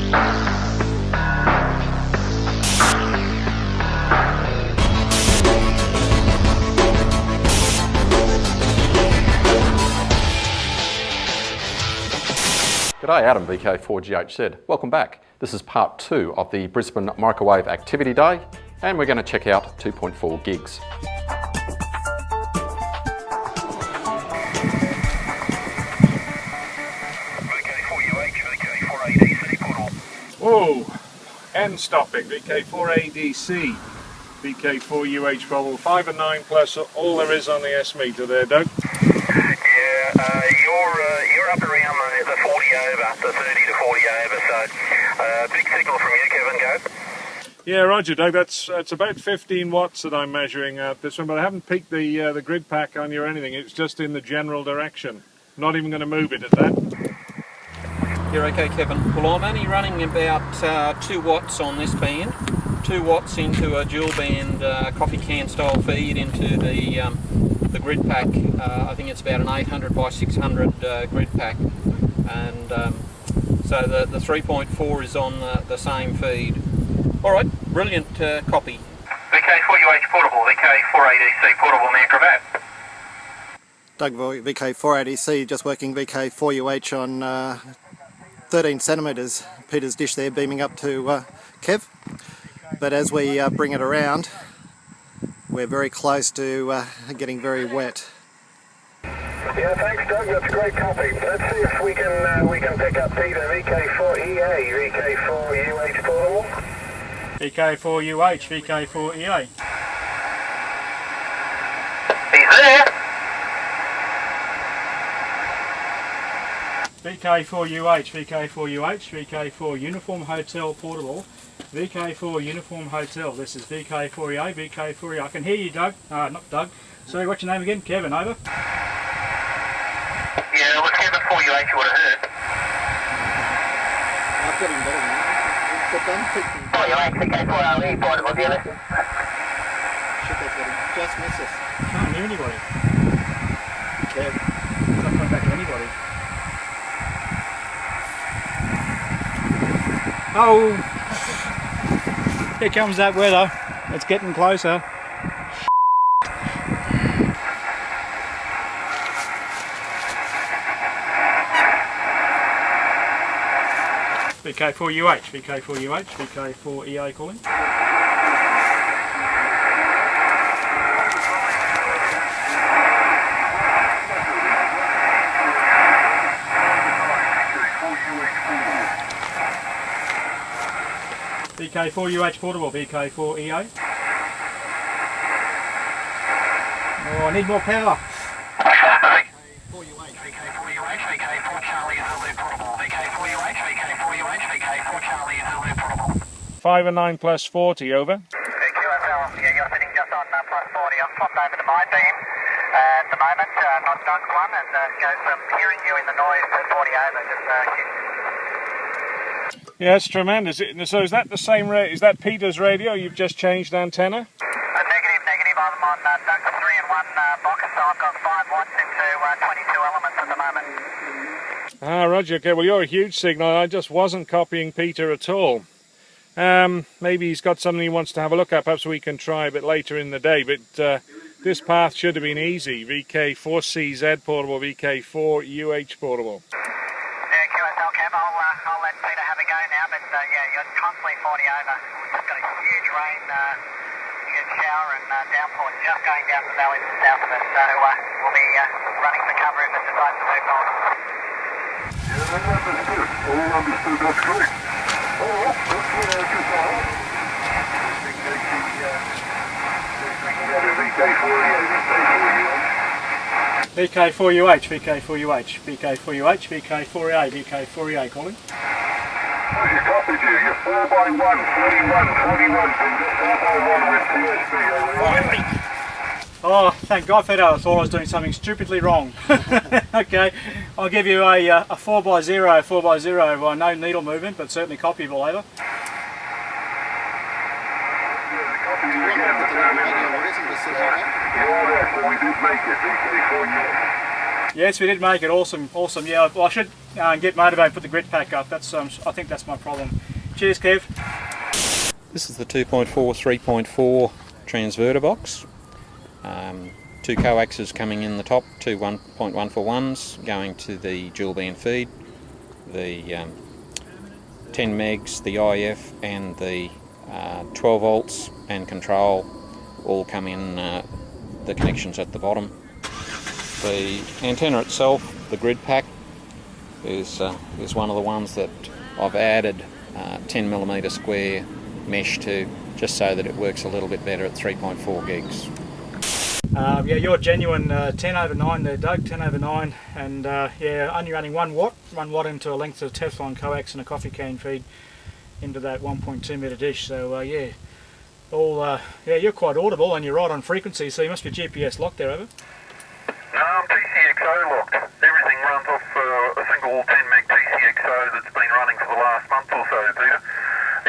G'day, Adam, VK4GHZ. Welcome back. This is part 2 of the Brisbane Microwave Activity Day, and we're going to check out 2.4 gigs. VK4UH, VK4ADC, portal. Whoa, end stopping, VK4ADC, VK4UH probable, 5 and 9 plus all there is on the S meter there, Doug. Yeah, you're up around the 40 over, the 30 to 40 over, so big signal from you, Kevin, go. Yeah, roger, Doug, that's about 15 watts that I'm measuring at this one, but I haven't peaked the grid pack on you or anything, it's just in the general direction. Not even going to move it at that. You're okay, Kevin. Well, I'm only running about 2 watts on this band, 2 watts into a dual band coffee can style feed into the grid pack. I think it's about an 800 by 600 grid pack, and so the 3.4 is on the same feed. Alright, brilliant copy. VK4UH portable, VK4ADC portable, Acrobat. Doug, VK4ADC, just working VK4UH on 13 centimetres. Peter's dish there beaming up to Kev. But as we bring it around, we're very close to getting very wet. Yeah, thanks, Doug. That's a great copy. Let's see if we can pick up Peter. VK4EA, VK4UH portable. VK4UH, VK4EA. He's there. VK4UH, VK4UH, VK4 Uniform Hotel Portable, VK4 Uniform Hotel. This is VK4EA, VK4EA. I can hear you, Doug. Not Doug. Sorry, what's your name again? Kevin, over. Yeah, it was Kevin 4UH you would have heard. I've got him better now. But don't pick him. 4UH, VK4LE portable, do you listen? Shit, they've got him. Just miss us. Can't hear anybody. Kev. It's not coming back to anybody. Oh! Here comes that weather. It's getting closer. VK4UH, VK4UH, VK4EA calling. VK4UH portable, VK4EA. Oh, I need more power. VK4UH, VK4 Charlie Zulu portable, VK4UH, VK4UH, VK4 Charlie Zulu portable. 5 and 9 plus 40, over. QSL, yeah, you're sitting just on plus 40. I've swapped over to my beam at the moment, not Doug's one, and goes from hearing you in the noise to 40 over, just Yeah, it's tremendous. So is that the same is that Peter's radio? You've just changed antenna? Negative. I'm on Doug's 3-in-1 box, so I've got 5 watts into 22 elements at the moment. Ah, roger. Okay, well, you're a huge signal. I just wasn't copying Peter at all. Maybe he's got something he wants to have a look at. Perhaps we can try a bit later in the day. But this path should have been easy. VK4CZ portable, VK4UH portable. Yeah, QSL Cam, I'll let Peter have a go now, but yeah, you're constantly 40 over. We've just got a huge rain, huge shower and downpour just going down the valley to the south of us, so we'll be running for cover if it decides to move on. Yeah, all understood, that's great. Oh, that's what I just thought. VK4UH, VK4UH, VK4UH, VK4EA, VK4EA calling. You copied you, you're 4x1, 41, 4x1 with PSP. Oh, thank God for that. I thought I was doing something stupidly wrong. Okay, I'll give you a 4x0, 4x0, no needle movement, but certainly copyable, over. Yes, we did make it. Awesome, awesome. Yeah, well, I should get motivated and put the grid pack up. That's I think that's my problem. Cheers, Kev. This is the 2.4 3.4 transverter box. Two coaxes coming in the top, two 1.141s going to the dual band feed. The 10 megs, the IF and the 12 volts and control all come in the connections at the bottom. The antenna itself, the grid pack, is one of the ones that I've added 10mm square mesh to, just so that it works a little bit better at 3.4 gigs. Yeah, you're genuine 10/9 there, Doug, 10/9, and yeah, only running 1 watt into a length of Teflon coax and a coffee can feed into that 1.2 metre dish. So yeah, yeah, you're quite audible and you're right on frequency, so you must be GPS locked there, over. No, I'm TCXO locked. Everything runs off a single 10 meg TCXO that's been running for the last month or so, Peter.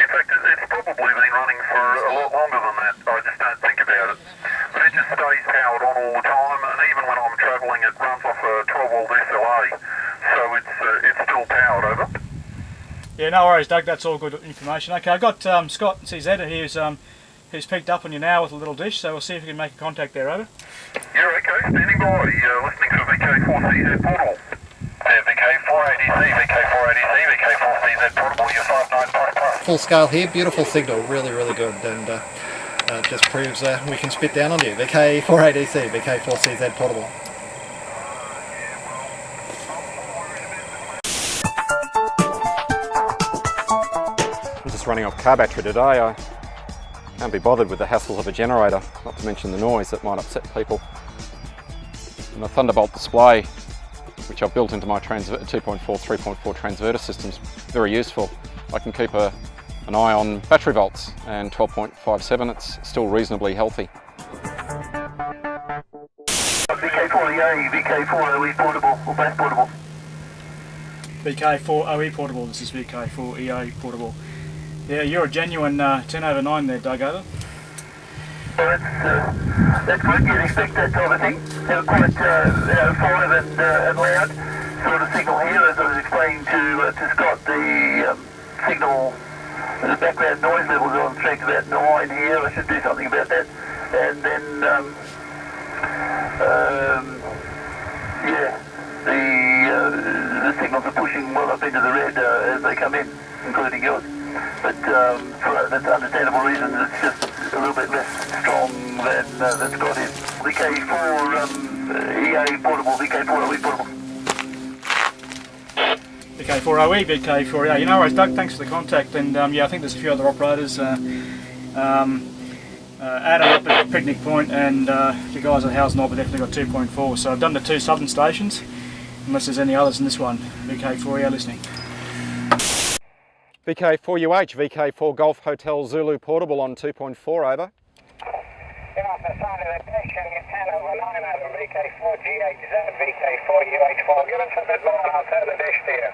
In fact, it's probably been running for a lot longer than that. I just don't think about it. But it just stays powered on all the time, and even when I'm travelling, it runs off a 12 volt SLA, so it's still powered, over. Yeah, no worries, Doug. That's all good information. Okay, I've got Scott CZ who's picked up on you now with a little dish, so we'll see if we can make a contact there, over. Yeah, okay, standing by, listening to VK4 CZ portable. VK4 ADC, VK4 ADC, VK4 CZ portable, you're 59++. Full scale here, beautiful signal, really, really good, and just proves we can spit down on you. VK4 ADC, VK4 CZ portable. I'm just running off car battery today. I can't be bothered with the hassles of a generator, not to mention the noise that might upset people. And the Thunderbolt display, which I've built into my 2.4, 3.4 transverter systems, very useful. I can keep an eye on battery volts, and 12.57, it's still reasonably healthy. VK4 EA, VK4 OE portable, or both portable. VK4 OE portable, this is VK4 EA portable. Yeah, you're a genuine 10/9 there, Doug, over. Well, that's good. You'd expect that sort of thing. They're quite, fine and loud sort of signal here. As I was explaining to Scott, the signal, the background noise levels are on track about 9 here. I should do something about that. And then, yeah, the signals are pushing well up into the red as they come in, including yours. But for that's understandable reasons, it's just a little bit less strong than Scott is. VK4 EA portable, VK4 OE portable. VK4 OE, VK4 EA. You know, worries, Doug, thanks for the contact. And yeah, I think there's a few other operators added up at Picnic Point, and the guys at Howes Knob have definitely got 2.4. So I've done the 2 southern stations, unless there's any others in this one. VK4 EA listening. VK4UH, VK4 Golf Hotel Zulu portable on 2.4, over. Get off the side of the dish and get 10/9 over VK4GHZ, VK4UH4. Give us a bit more and I'll turn the dish to you.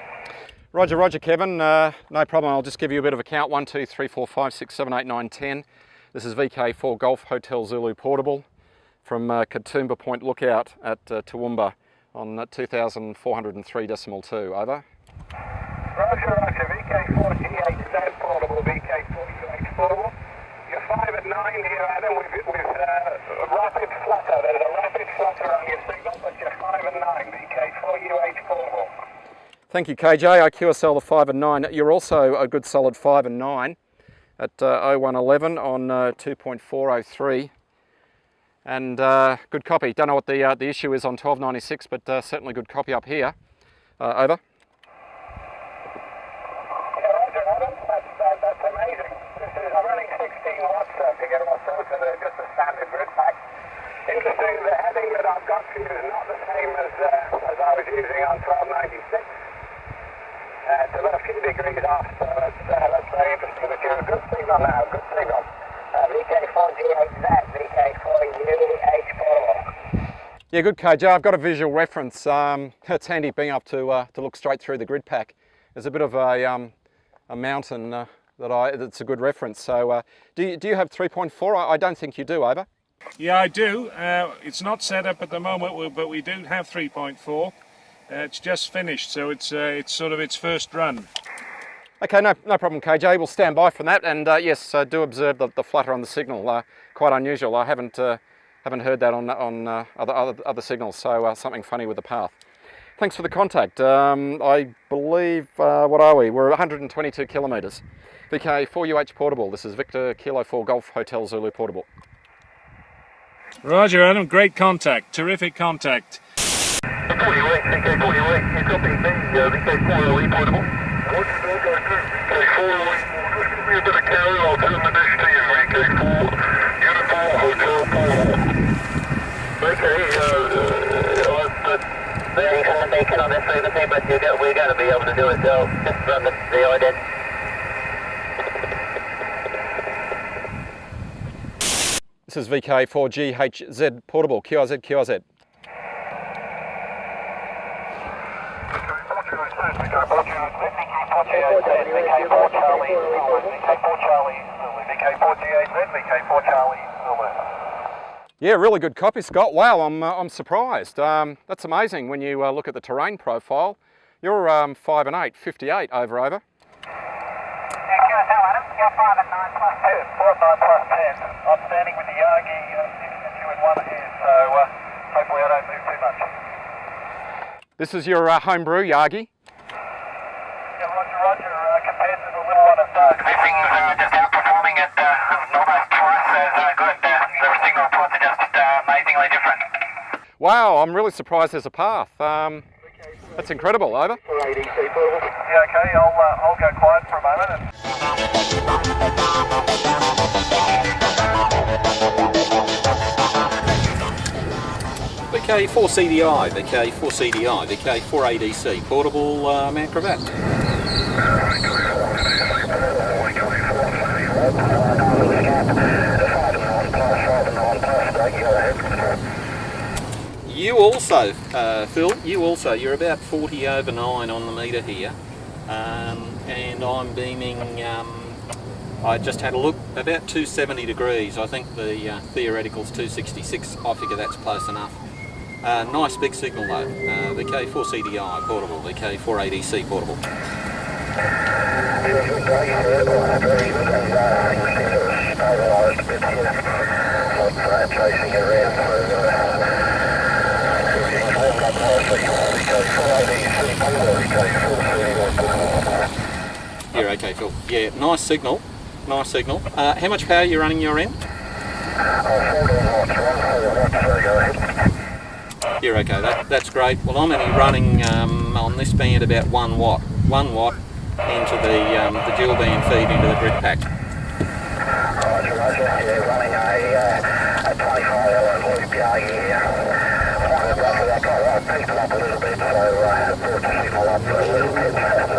Roger, Roger, Kevin. No problem. I'll just give you a bit of a count. 1, 2, 3, 4, 5, 6, 7, 8, 9, 10. This is VK4 Golf Hotel Zulu portable from Katoomba Point Lookout at Toowoomba on 2403.2, over. Roger, VK4GHZ portable, VK4UH portable. You're 5/9 here, Adam, with rapid flutter. There's a rapid flutter on your signal, but you're 5/9, VK4UH portable. Thank you, KJ. I QSL the 5 and 9. You're also a good solid 5 and 9 at 0111 on 2.403. And good copy. Don't know what the issue is on 1296, but certainly good copy up here. Over. That's amazing. I'm running 16 watts to get off to just a standard grid pack. Interesting, the heading that I've got for you is not the same as I was using on 1296. It's about a few degrees off, so that's very interesting. But you're a good signal now, good signal. VK4GHZ, VK4UH portable. Yeah, good, KJ. I've got a visual reference. It's handy being able to look straight through the grid pack. There's a bit of a mountain that's a good reference. So do you have 3.4? I don't think you do, over. Yeah, I do. It's not set up at the moment, but we do have 3.4. It's just finished, so it's sort of its first run. Okay, no problem, KJ. We'll stand by from that. And yes, do observe the flutter on the signal. Quite unusual. I haven't heard that on other signals. So something funny with the path. Thanks for the contact. I believe, what are we? We're 122 kilometres. VK4UH portable. This is Victor Kilo 4 Golf Hotel Zulu portable. Roger, Adam. Great contact. Terrific contact. VK4UH, you've got the VK4 portable. What's the go to? VK4, just give me a bit of carry, I'll turn the dish to you, VK4, Uniform Hotel portable. Okay, Beacon on this frequency, but we're going to be able to do it, so just run the ident. This is VK4GHZ portable, QRZ, QRZ. Yeah, really good copy, Scott. Wow, I'm surprised. That's amazing when you look at the terrain profile. You're 5 and 8, 58 over. Yeah, QSL, Adam. You're 5 and 9 plus 10. 5 9 plus 10. I'm standing with the Yagi 6 and 2 in one here, so hopefully I don't move too much. This is your homebrew, Yagi. Yeah, Roger. Compared to the little one at this thing's just outperforming it almost twice as good. The signal reports are just amazingly different. Wow, I'm really surprised there's a path. That's incredible, over. Yeah, okay, I'll go quiet for a moment. VK4CDI, VK4CDI, VK4ADC, portable mount cravat. You also, Phil, you're about 40 over 9 on the metre here, and I'm beaming, I just had a look, about 270 degrees. I think the theoretical's 266, I figure that's close enough. Nice big signal though, VK4CDI portable, VK4ADC portable. You're okay, Phil. Yeah, nice signal. Nice signal. How much power are you running your end? You're okay, that's great. Well, I'm only running on this band about 1 watt. 1 watt into the dual band feed into the grid pack. Running a 25 loop roughly. I got people up a little bit, so I brought the signal up a little bit.